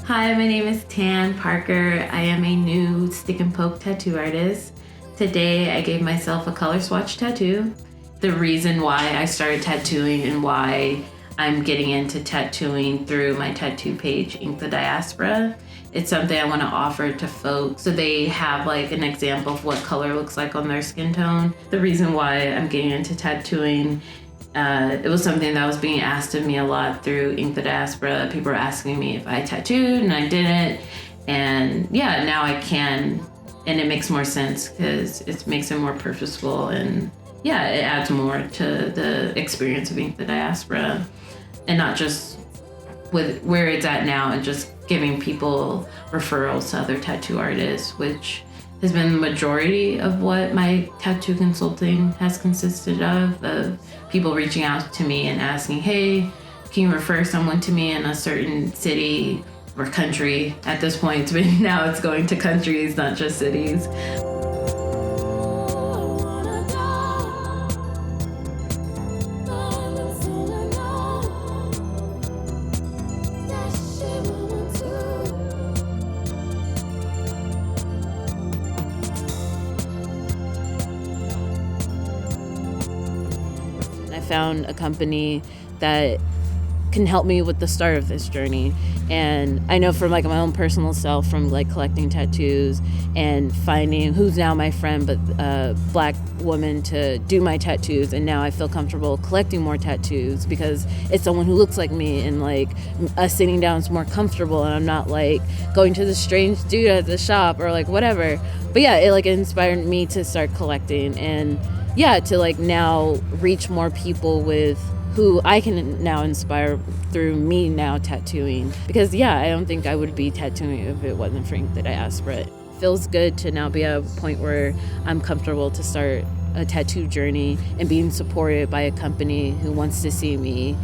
Hi, my name is Tann Parker. I am a new stick and poke tattoo artist. Today I gave myself a color swatch tattoo. The reason why I started tattooing and why I'm getting into tattooing through my tattoo page, Ink the Diaspora, it's something I want to offer to folks so they have like an example of what color looks like on their skin tone. The reason why I'm getting into tattooing, it was something that was being asked of me a lot through Ink the Diaspora. People were asking me if I tattooed and I didn't. And yeah, now I can. And it makes more sense because it makes it more purposeful. And yeah, it adds more to the experience of Ink the Diaspora. And not just with where it's at now and just giving people referrals to other tattoo artists, which has been the majority of what my tattoo consulting has consisted of people reaching out to me and asking, hey, can you refer someone to me in a certain city or country? At this point, now it's going to countries, not just cities. I found a company that can help me with the start of this journey. And I know from like my own personal self, from like collecting tattoos and finding who's now my friend, but a Black woman to do my tattoos. And now I feel comfortable collecting more tattoos because it's someone who looks like me, and like us sitting down is more comfortable, and I'm not like going to the strange dude at the shop or like whatever. But yeah, it like inspired me to start collecting, and yeah, to like now reach more people with who I can now inspire through me now tattooing. Because yeah, I don't think I would be tattooing if it wasn't for Ink the Diaspora. It feels good to now be at a point where I'm comfortable to start a tattoo journey and being supported by a company who wants to see me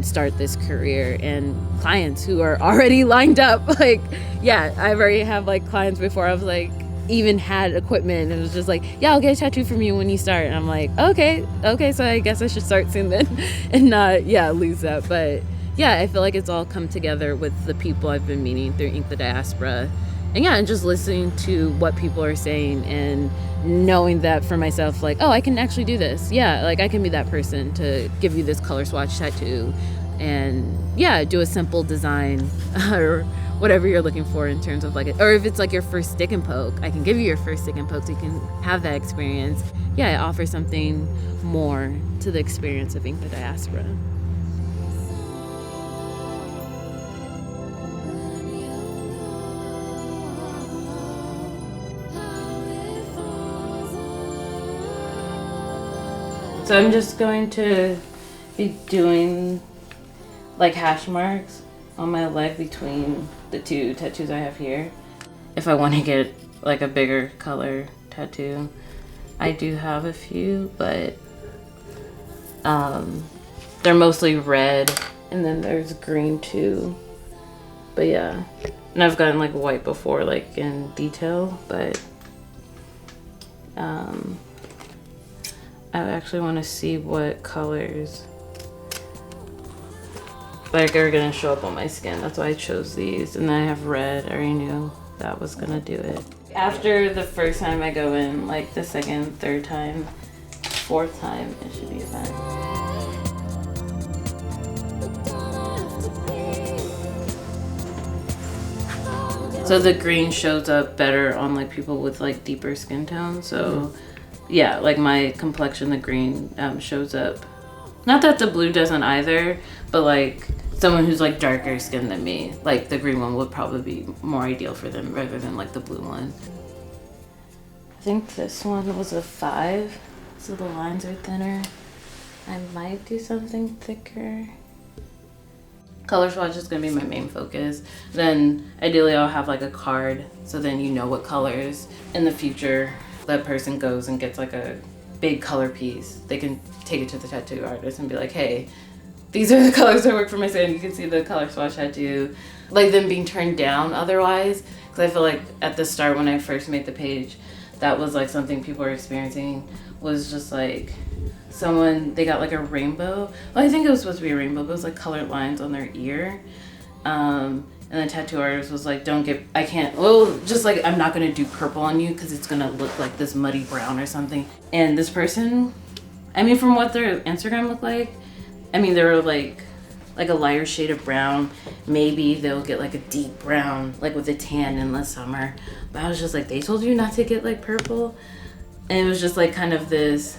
start this career, and clients who are already lined up. Like, yeah, I already have like clients before I was like, even had equipment, and it was just like, yeah, I'll get a tattoo from you when you start. And I'm like, okay, so I guess I should start soon then and not lose that. But yeah, I feel like it's all come together with the people I've been meeting through Ink the Diaspora, and yeah, and just listening to what people are saying and knowing that for myself, like, oh, I can actually do this. Yeah, like I can be that person to give you this color swatch tattoo, and yeah, do a simple design or whatever you're looking for in terms of like it. Or if it's like your first stick and poke, I can give you your first stick and poke so you can have that experience. Yeah, I offer something more to the experience of Ink the Diaspora. So I'm just going to be doing like hash marks on my leg between the two tattoos I have here. If I want to get like a bigger color tattoo, I do have a few, but they're mostly red, and then there's green too. But yeah, and I've gotten like white before, like in detail, but I actually want to see what colors like are gonna show up on my skin. That's why I chose these. And then I have red. I already knew that was gonna do it. After the first time I go in, like the second, third time, fourth time, it should be fine. So the green shows up better on like people with like deeper skin tone. So yeah, like my complexion, the green shows up. Not that the blue doesn't either, but like someone who's like darker skinned than me, like the green one would probably be more ideal for them rather than like the blue one. I think this one was a 5, so the lines are thinner. I might do something thicker. Color swatch is gonna be my main focus. Then ideally I'll have like a card, so then you know what colors in the future that person goes and gets like a big color piece. They can take it to the tattoo artist and be like, hey, these are the colors that work for my skin. You can see the color swatch tattoo. Like them being turned down otherwise, because I feel like at the start when I first made the page, that was like something people were experiencing, was just like they got like a rainbow. Well, I think it was supposed to be a rainbow, but it was like colored lines on their ear. And And the tattoo artist was like, just like, I'm not gonna do purple on you because it's gonna look like this muddy brown or something. And this person, I mean, from what their Instagram looked like, I mean, they were like a lighter shade of brown. Maybe they'll get like a deep brown, like with a tan in the summer. But I was just like, they told you not to get like purple? And it was just like kind of this,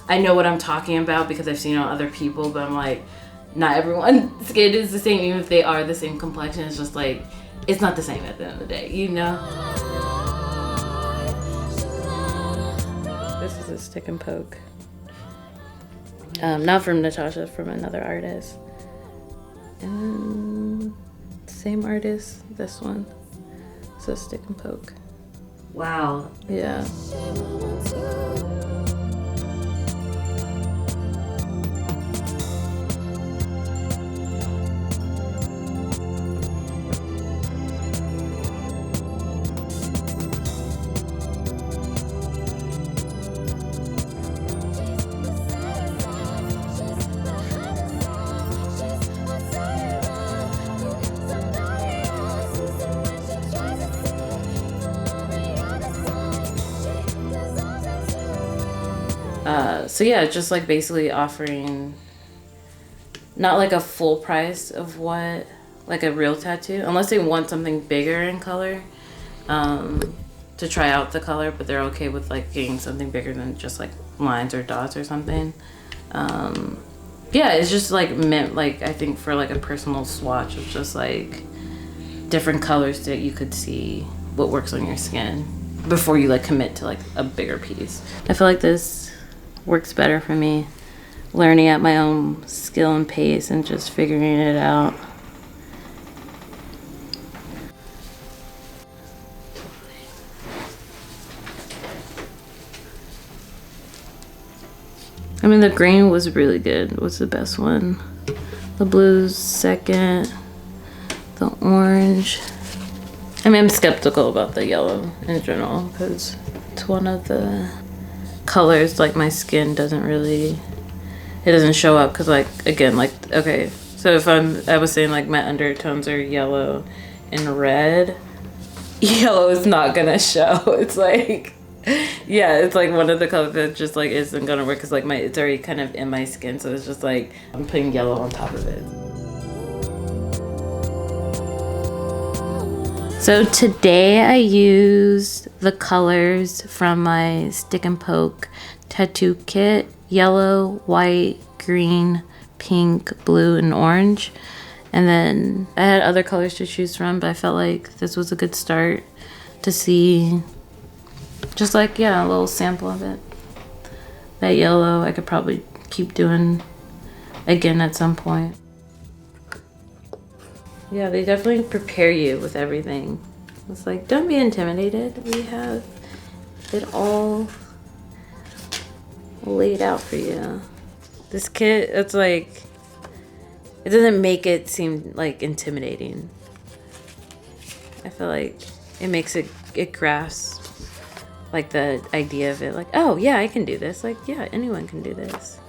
I know what I'm talking about because I've seen it on other people, but I'm like, not everyone's skin is the same, even if they are the same complexion. It's just like, it's not the same at the end of the day, you know? This is a stick and poke. Not from Natasha, from another artist. And same artist, this one. So stick and poke. Wow. Yeah. So yeah, just like basically offering not like a full price of what like a real tattoo, unless they want something bigger in color, to try out the color, but they're okay with like getting something bigger than just like lines or dots or something. Yeah, it's just like meant like, I think for like a personal swatch of just like different colors that you could see what works on your skin before you like commit to like a bigger piece. I feel like this works better for me, learning at my own skill and pace and just figuring it out. I mean, the green was really good, was the best one. The blue's second, the orange. I mean, I'm skeptical about the yellow in general because it's one of the colors like my skin doesn't really, it doesn't show up because like, again, like, okay, so if I was saying like my undertones are yellow and red, yellow is not gonna show. It's like, yeah, it's like one of the colors that just like isn't gonna work because like it's already kind of in my skin, so it's just like I'm putting yellow on top of it. So today I used the colors from my stick and poke tattoo kit: yellow, white, green, pink, blue, and orange. And then I had other colors to choose from, but I felt like this was a good start to see just like, yeah, a little sample of it. That yellow I could probably keep doing again at some point. Yeah, they definitely prepare you with everything. It's like, don't be intimidated. We have it all laid out for you. This kit, it's like, it doesn't make it seem like intimidating. I feel like it makes it grasp like the idea of it. Like, oh yeah, I can do this. Like, yeah, anyone can do this.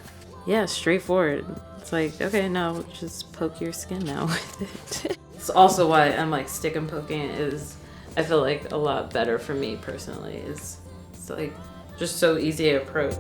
Yeah, straightforward. It's like, okay, no, just poke your skin now with it. It's also why I'm like stick and poking is, I feel like a lot better for me personally. It's like just so easy to approach.